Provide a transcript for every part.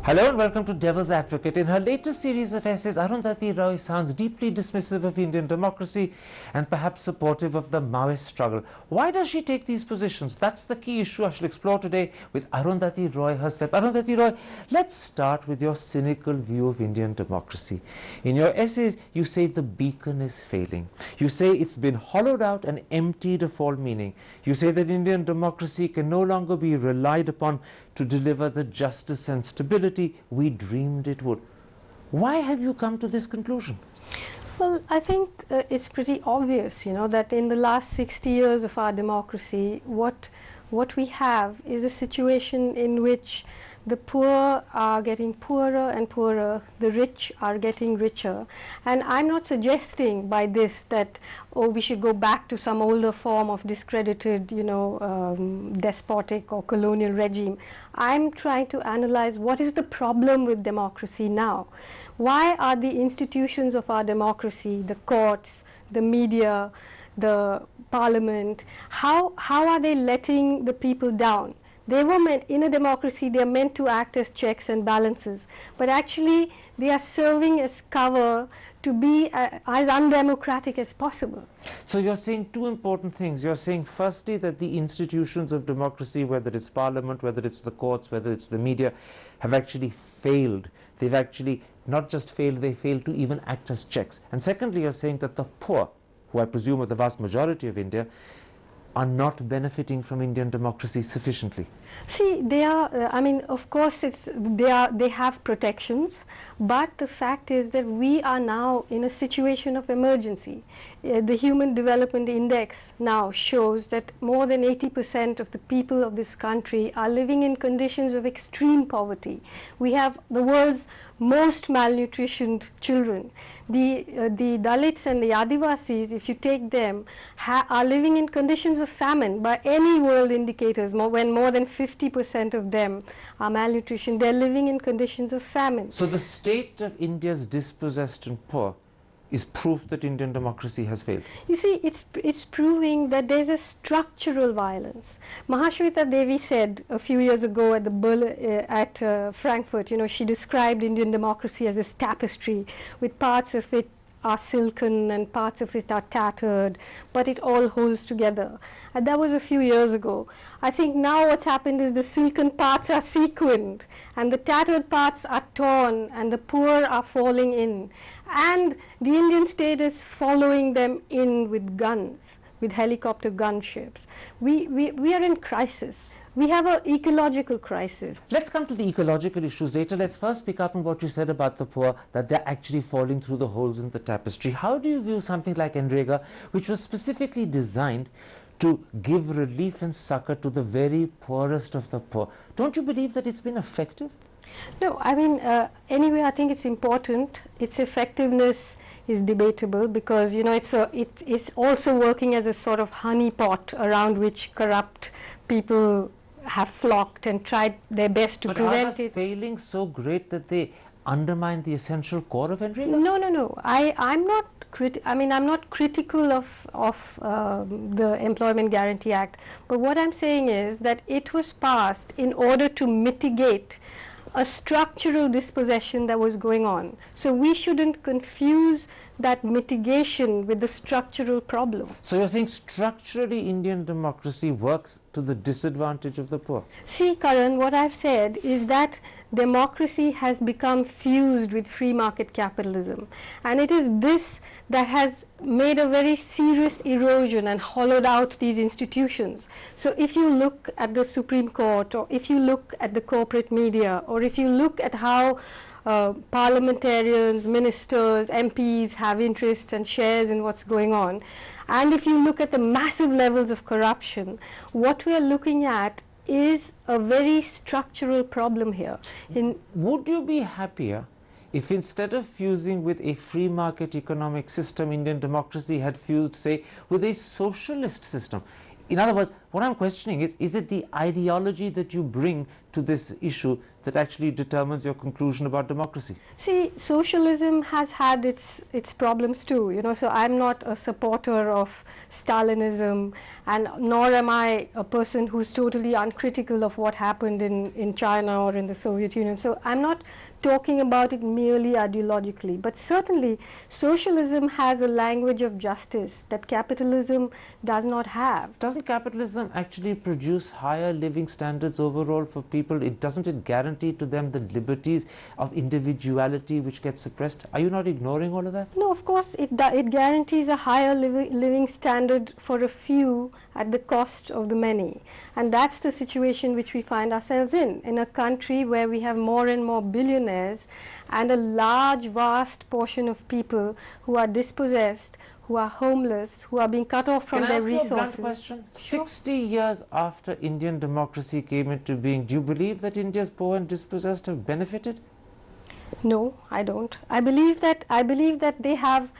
Hello and welcome to Devil's Advocate. In her latest series of essays, Arundhati Roy sounds deeply dismissive of Indian democracy and perhaps supportive of the Maoist struggle. Why does she take these positions? That's the key issue I shall explore today with Arundhati Roy herself. Arundhati Roy, let's start with your cynical view of Indian democracy. In your essays, you say the beacon is failing. You say it's been hollowed out and emptied of all meaning. You say that Indian democracy can no longer be relied upon to deliver the justice and stability we dreamed it would. Why have you come to this conclusion? Well, I think it's pretty obvious, that in the last 60 years of our democracy, what we have is a situation in which the poor are getting poorer and poorer, the rich are getting richer. And I'm not suggesting by this that, we should go back to some older form of discredited, despotic or colonial regime. I'm trying to analyze what is the problem with democracy now. Why are the institutions of our democracy, the courts, the media, the parliament, how are they letting the people down? They were meant, in a democracy, they are meant to act as checks and balances, but actually they are serving as cover to be as undemocratic as possible. So you're saying two important things. You're saying firstly that the institutions of democracy, whether it's parliament, whether it's the courts, whether it's the media, have actually failed. They've actually not just failed, they failed to even act as checks. And secondly, you're saying that the poor, who I presume are the vast majority of India, are not benefiting from Indian democracy sufficiently. See, they are, of course, they have protections, but the fact is that we are now in a situation of emergency. The Human Development Index now shows that more than 80% of the people of this country are living in conditions of extreme poverty. We have the world's most malnutritioned children. The Dalits and the Adivasis, if you take them, are living in conditions of famine by any world indicators. When more than 50% of them are malnutrition, they're living in conditions of famine. So the state of India's dispossessed and poor is proof that Indian democracy has failed. You see, it's proving that there's a structural violence. Mahashweta Devi said a few years ago at Frankfurt, she described Indian democracy as this tapestry with parts of it are silken and parts of it are tattered, but it all holds together. And that was a few years ago. I think now what's happened is the silken parts are sequined and the tattered parts are torn and the poor are falling in. And the Indian state is following them in with guns, with helicopter gunships. We are in crisis. We have an ecological crisis. Let's come to the ecological issues later. Let's first pick up on what you said about the poor, that they're actually falling through the holes in the tapestry. How do you view something like NREGA, which was specifically designed to give relief and succor to the very poorest of the poor? Don't you believe that it's been effective? No, anyway, I think it's important. Its effectiveness is debatable because, it's also working as a sort of honeypot around which corrupt people have flocked and tried their best to prevent it. But are the failings so great that they undermine the essential core of NREGA? No. I'm not critical of the Employment Guarantee Act, but what I'm saying is that it was passed in order to mitigate a structural dispossession that was going on. So we shouldn't confuse that mitigation with the structural problem. So you're saying structurally Indian democracy works to the disadvantage of the poor? See, Karan, what I've said is that democracy has become fused with free market capitalism, and it is this that has made a very serious erosion and hollowed out these institutions. So if you look at the Supreme Court, or if you look at the corporate media, or if you look at how parliamentarians, ministers, MPs have interests and shares in what's going on, and if you look at the massive levels of corruption, what we are looking at is a very structural problem here. Would you be happier if instead of fusing with a free market economic system, Indian democracy had fused, say, with a socialist system? In other words, what I'm questioning is it the ideology that you bring to this issue that actually determines your conclusion about democracy? See, socialism has had its problems too, you know, so I'm not a supporter of Stalinism, and nor am I a person who's totally uncritical of what happened in China or in the Soviet Union. So I'm not talking about it merely ideologically, but certainly socialism has a language of justice that capitalism does not have. Doesn't capitalism actually produce higher living standards overall for people? Doesn't it guarantee to them the liberties of individuality which get suppressed? Are you not ignoring all of that? No, of course it guarantees a higher living standard for a few at the cost of the many, and that's the situation which we find ourselves in a country where we have more and more billionaires and a large vast portion of people who are dispossessed, who are homeless, who are being cut off from their resources. Can I ask you a blunt question? Sure. 60 years after Indian democracy came into being, do you believe that India's poor and dispossessed have benefited? No, I don't. I believe that they have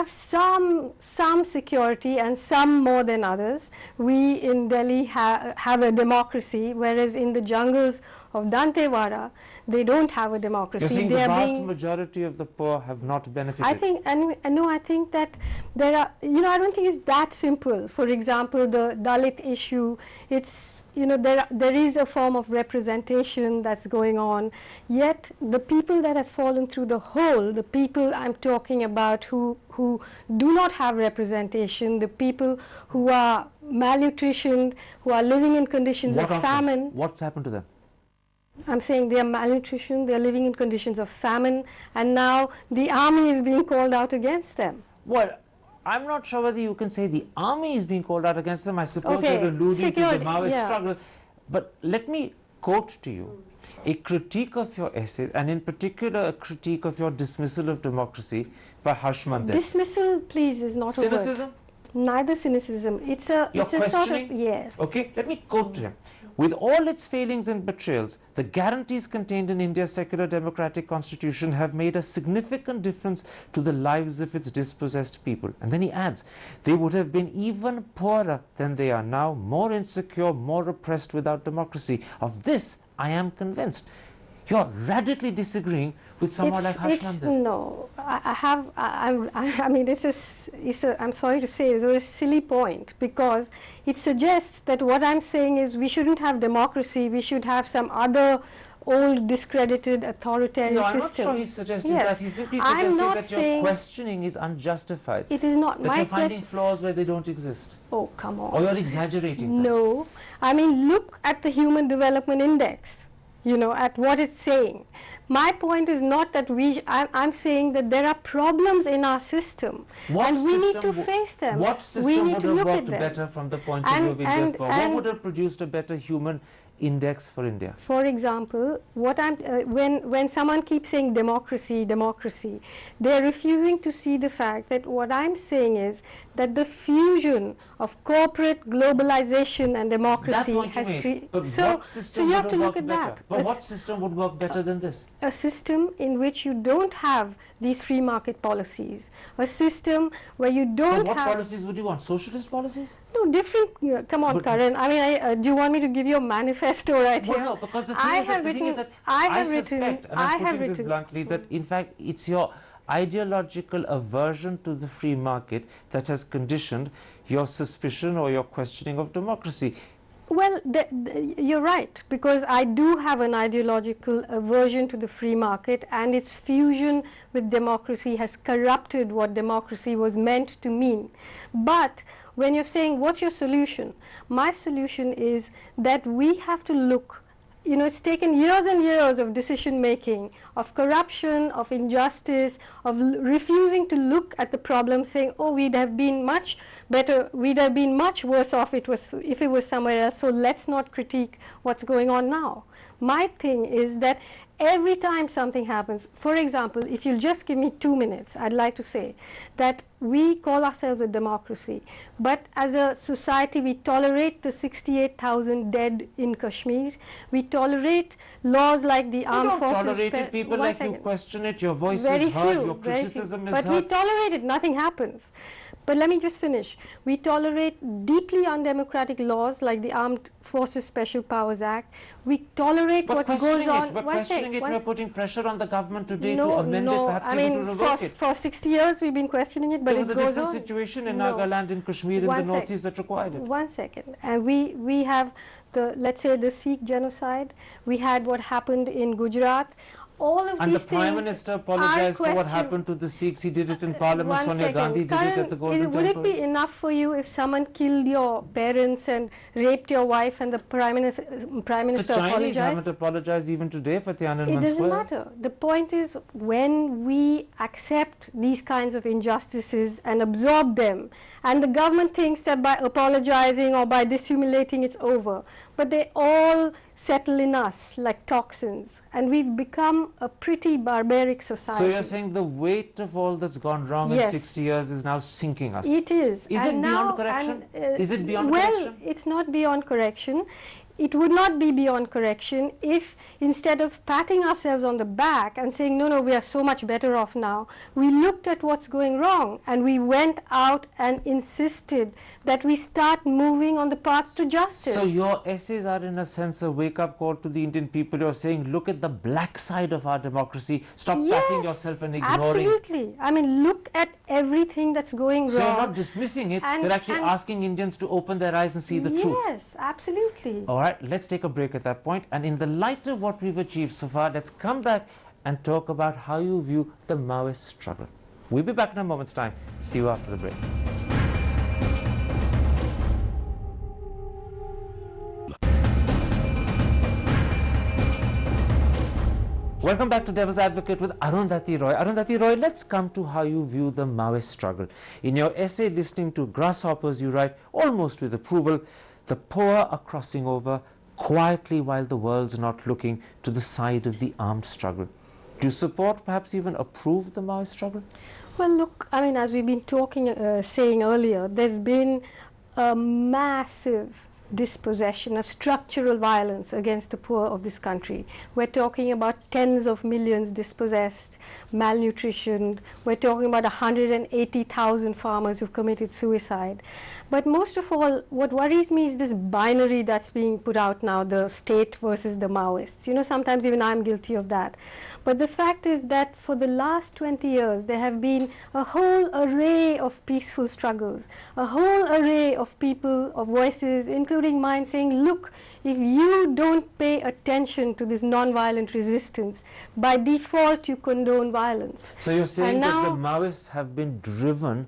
some security, and some more than others. We in Delhi have a democracy, whereas in the jungles of Dantewada they don't have a democracy. You're saying the vast majority of the poor have not benefited? I think, no, I think that there are, you know, I don't think it's that simple. For example, the Dalit issue, it's, you know, there is a form of representation that's going on, yet the people that have fallen through the hole, the people I'm talking about who do not have representation, the people who are malnutritioned, who are living in conditions of famine. What's happened to them? I'm saying they are malnutrition, they are living in conditions of famine, and now the army is being called out against them. Well, I'm not sure whether you can say the army is being called out against them. I suppose Okay, you're alluding to the Maoist yeah. struggle. But let me quote to you a critique of your essays, and in particular a critique of your dismissal of democracy by Harshmandir. Dismissal, please, is not Cynicism? a word. Neither cynicism. It's a sort of, yes. Okay, let me quote to him. With all its failings and betrayals, the guarantees contained in India's secular democratic constitution have made a significant difference to the lives of its dispossessed people. And then he adds, they would have been even poorer than they are now, more insecure, more oppressed without democracy. Of this, I am convinced. You're radically disagreeing with someone like Harshmandir. No, I mean, I'm sorry to say, it's a silly point, because it suggests that what I'm saying is we shouldn't have democracy, we should have some other old discredited authoritarian system. No, I'm not sure he's suggesting yes. that. He's simply suggesting that your questioning is unjustified. It is not. That you're finding flaws where they don't exist. Oh, come on. Or you're exaggerating. No. I mean, look at the Human Development Index. You know, at what it's saying. My point is not that I'm saying that there are problems in our system, and we need to face them. What system we need would to have look worked at them. better from the point of view of India's poor? What would have produced a better human index for India? For example, what when someone keeps saying democracy, democracy, they're refusing to see the fact that what I'm saying is that the fusion of corporate globalization and democracy has created. So you have to look at that. But what system would work better than this? A system in which you don't have these free market policies. A system where you don't have... So what policies would you want? Socialist policies? No, different. Come on, Karan. I mean, do you want me to give you a manifesto right here? No, because the thing is that I suspect, and I'm putting this bluntly, that in fact it's your ideological aversion to the free market that has conditioned your suspicion or your questioning of democracy. Well, you're right, because I do have an ideological aversion to the free market, and its fusion with democracy has corrupted what democracy was meant to mean. But when you're saying, what's your solution? My solution is that we have to look. You know, it's taken years and years of decision making, of corruption, of injustice, of refusing to look at the problem, saying, oh, we'd have been much better, we'd have been much worse off if it was somewhere else, so let's not critique what's going on now. My thing is that every time something happens, for example, if you'll just give me 2 minutes, I'd like to say that we call ourselves a democracy, but as a society we tolerate the 68,000 dead in Kashmir, we tolerate laws like the armed forces. You don't tolerate it, people like you question it, your voice is heard, your criticism is heard. But we tolerate it, nothing happens. But let me just finish. We tolerate deeply undemocratic laws like the Armed Forces Special Powers Act. We tolerate what goes on. But questioning it, we're putting pressure on the government today to No, amend it, no. perhaps I even to mean, revoke it. for 60 years we've been questioning it, but There it was a goes different on. situation in No. Nagaland, in Kashmir, in the northeast that required it. One second. And we have the, let's say, the Sikh genocide. We had what happened in Gujarat. All of And these the Prime Minister apologized for what happened to the Sikhs. He did it in Parliament. Sonia Gandhi did it at the Golden Temple. Would it be enough for you if someone killed your parents and raped your wife and the Prime Minister apologized? The Chinese haven't apologized even today for Tiananmen Square. It doesn't matter. The point is, when we accept these kinds of injustices and absorb them, and the government thinks that by apologizing or by dissimulating it's over, but they all settle in us like toxins, and we've become a pretty barbaric society. So you're saying the weight of all that's gone wrong in 60 years is now sinking us? It is. Is it beyond correction? Is it beyond correction? Well, it's not beyond correction. It would not be beyond correction if, instead of patting ourselves on the back and saying, no, we are so much better off now, we looked at what's going wrong and we went out and insisted that we start moving on the path to justice. So your essays are, in a sense, a wake-up call to the Indian people. You're saying, look at the black side of our democracy. Stop patting yourself and ignoring. Absolutely. I mean, look at everything that's going wrong. So you're not dismissing it. You're actually asking Indians to open their eyes and see the truth. Yes, absolutely. All right, let's take a break at that point. And in the light of what we've achieved so far, let's come back and talk about how you view the Maoist struggle. We'll be back in a moment's time. See you after the break. Welcome back to Devil's Advocate with Arundhati Roy. Arundhati Roy, let's come to how you view the Maoist struggle. In your essay, Listening to Grasshoppers, you write, almost with approval, the poor are crossing over quietly while the world's not looking to the side of the armed struggle. Do you support, perhaps even approve the Maoist struggle? Well, look, I mean, as we've been saying earlier, there's been a massive dispossession, a structural violence against the poor of this country. We're talking about tens of millions dispossessed, malnutritioned. We're talking about 180,000 farmers who've committed suicide. But most of all, what worries me is this binary that's being put out now, the state versus the Maoists. You know, sometimes even I'm guilty of that. But the fact is that for the last 20 years, there have been a whole array of peaceful struggles, a whole array of people, of voices, including mine, saying, look, if you don't pay attention to this non-violent resistance, by default you condone violence. So you're saying that the Maoists have been driven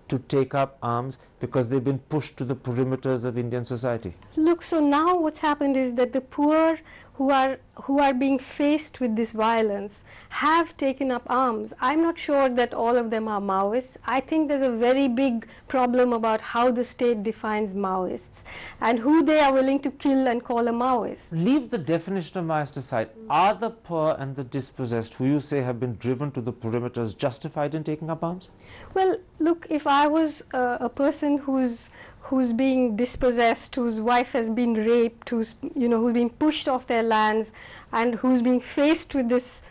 to take up arms because they've been pushed to the perimeters of Indian society? Look, so now what's happened is that the poor who are being faced with this violence have taken up arms. I'm not sure that all of them are Maoists. I think there's a very big problem about how the state defines Maoists and who they are willing to kill and call a Maoist. Leave the definition of Maoist aside. Are the poor and the dispossessed, who you say have been driven to the perimeters, justified in taking up arms? Well, look, if I was a person who's being dispossessed, whose wife has been raped, who's been pushed off their lands, and who's being faced with this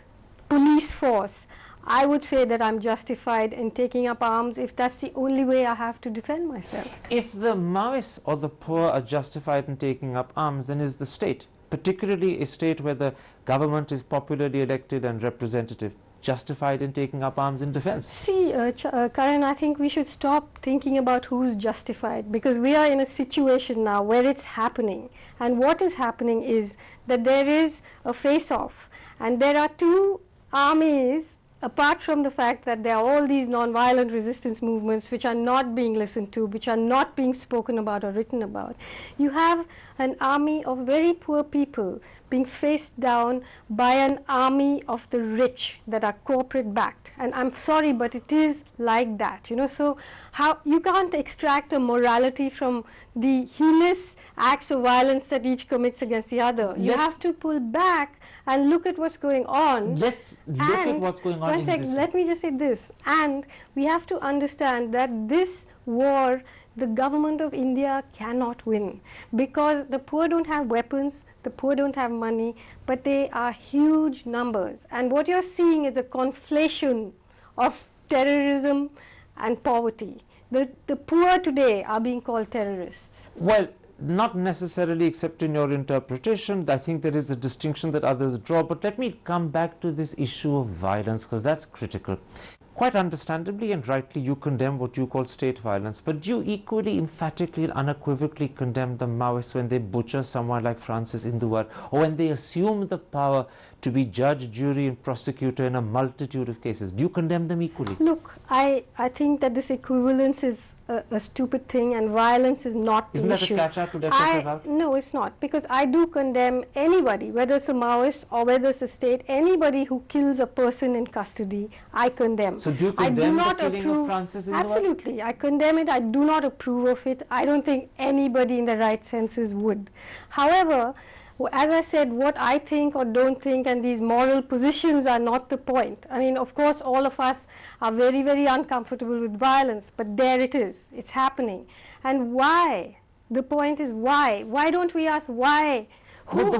police force, I would say that I'm justified in taking up arms if that's the only way I have to defend myself. If the Maoists or the poor are justified in taking up arms, then is the state, particularly a state where the government is popularly elected and representative, justified in taking up arms in defense? See, Karan, I think we should stop thinking about who's justified, because we are in a situation now where it's happening. And what is happening is that there is a face-off, and there are two armies, apart from the fact that there are all these non-violent resistance movements which are not being listened to, which are not being spoken about or written about. You have an army of very poor people being faced down by an army of the rich that are corporate backed. And I'm sorry, but it is like that, so how you can't extract a morality from the heinous acts of violence that each commits against the other. You have to pull back and look at what's going on. Let's look at what's going on. One second, let me just say this. And we have to understand that this war, the government of India cannot win, because the poor don't have weapons, the poor don't have money, but they are huge numbers. And what you're seeing is a conflation of terrorism and poverty. the poor today are being called terrorists. Well, not necessarily, except in your interpretation. I think there is a distinction that others draw. But let me come back to this issue of violence, because that's critical. Quite understandably and rightly, you condemn what you call state violence, but do you equally emphatically and unequivocally condemn the Maoists when they butcher someone like Francis Induwar, or when they assume the power to be judge, jury and prosecutor in a multitude of cases? Do you condemn them equally? Look, I think that this equivalence is a stupid thing, and violence is not the issue. Isn't that a catch-out to let yourself out? No, it's not, because I do condemn anybody, whether it's a Maoist or whether it's a state, anybody who kills a person in custody, I condemn. So do you condemn the killing of Francis Induwar? Absolutely, I condemn it. I do not approve of it. I don't think anybody in the right senses would. However, as I said, what I think or don't think and these moral positions are not the point. I mean, of course, all of us are very, very uncomfortable with violence, but there it is. It's happening. And why? The point is why? Why don't we ask why? Who should the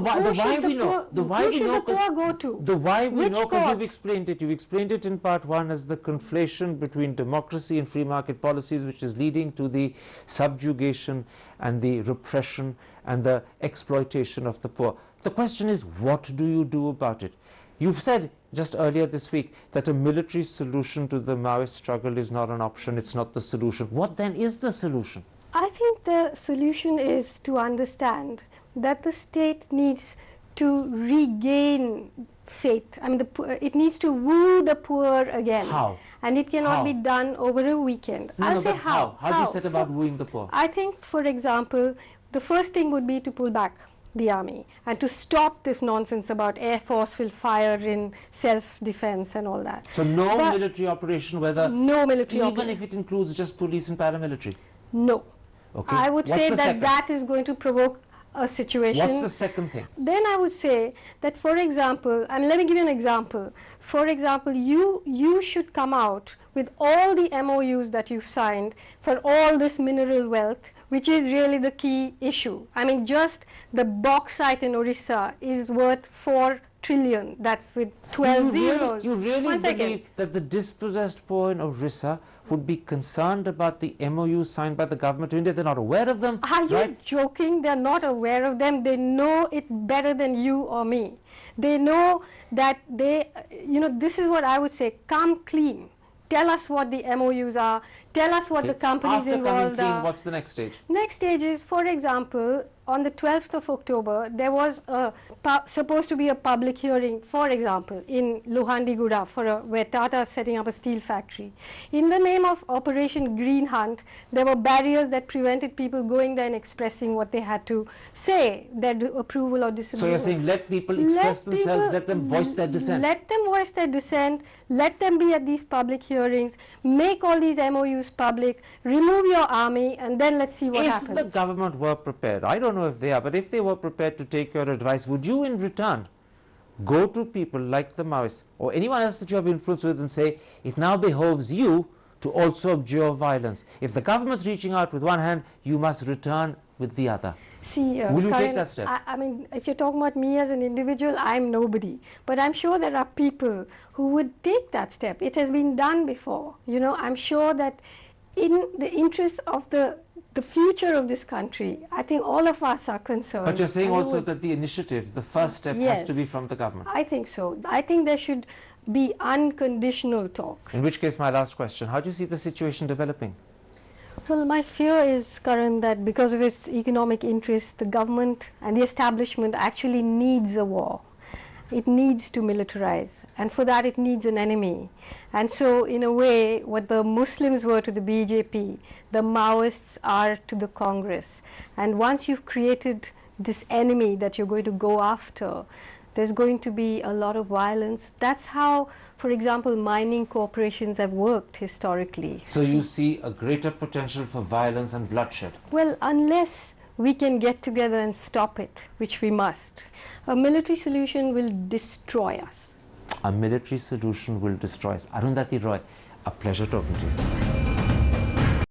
poor go to? The why we Which know, because court? you've explained it. You've explained it in part one as the conflation between democracy and free market policies, which is leading to the subjugation and the repression and the exploitation of the poor. The question is, what do you do about it? You've said just earlier this week that a military solution to the Maoist struggle is not an option, it's not the solution. What then is the solution? I think the solution is to understand that the state needs to regain faith. I mean, it needs to woo the poor again. How? And it cannot be done over a weekend. I'll say how. How do you set about wooing the poor? I think, for example, the first thing would be to pull back the army and to stop this nonsense about Air Force will fire in self-defense and all that. So no military operation, whether no military even if it includes just police and paramilitary? No. Okay. I would say that that is going to provoke a situation. What's the second thing? Then I would say that, for example, and let me give you an example. For example, you should come out with all the MOUs that you've signed for all this mineral wealth, which is really the key issue. I mean, just the bauxite in Orissa is worth 4 trillion. That's with 12 zeros. You really believe that the dispossessed poor in Orissa would be concerned about the MOUs signed by the government of India? They're not aware of them. Are you joking? They're not aware of them. They know it better than you or me. They know that this is what I would say, come clean. Tell us what the MOUs are. Tell us what the companies involved are. What's the next stage? Next stage is, for example, on the 12th of October, there was supposed to be a public hearing, for example, in Lohandigura where Tata is setting up a steel factory. In the name of Operation Green Hunt, there were barriers that prevented people going there and expressing what they had to say, their approval or disapproval. So you're saying let people express themselves, let them voice their dissent. Let them voice their dissent, let them be at these public hearings, make all these MOUs public, remove your army, and then let's see what happens. If the government were prepared, I don't know if they are, but if they were prepared to take your advice, would you in return go to people like the Maoists or anyone else that you have influence with and say, it now behoves you to also abjure violence? If the government's reaching out with one hand, you must return with the other. See, will you take that step? I mean, if you're talking about me as an individual, I'm nobody. But I'm sure there are people who would take that step. It has been done before. You know, I'm sure that in the interest of the future of this country, I think all of us are concerned. But you're saying also that the initiative, the first step, has to be from the government. I think so. I think there should be unconditional talks. In which case, my last question, how do you see the situation developing? Well, my fear is, Karan, that because of its economic interests, the government and the establishment actually needs a war. It needs to militarize, and for that it needs an enemy. And so, in a way, what the Muslims were to the BJP, the Maoists are to the Congress. And once you've created this enemy that you're going to go after, there's going to be a lot of violence. That's how, for example, mining corporations have worked historically. So you see a greater potential for violence and bloodshed? Well, unless we can get together and stop it, which we must, a military solution will destroy us. A military solution will destroy us. Arundhati Roy, a pleasure talking to you.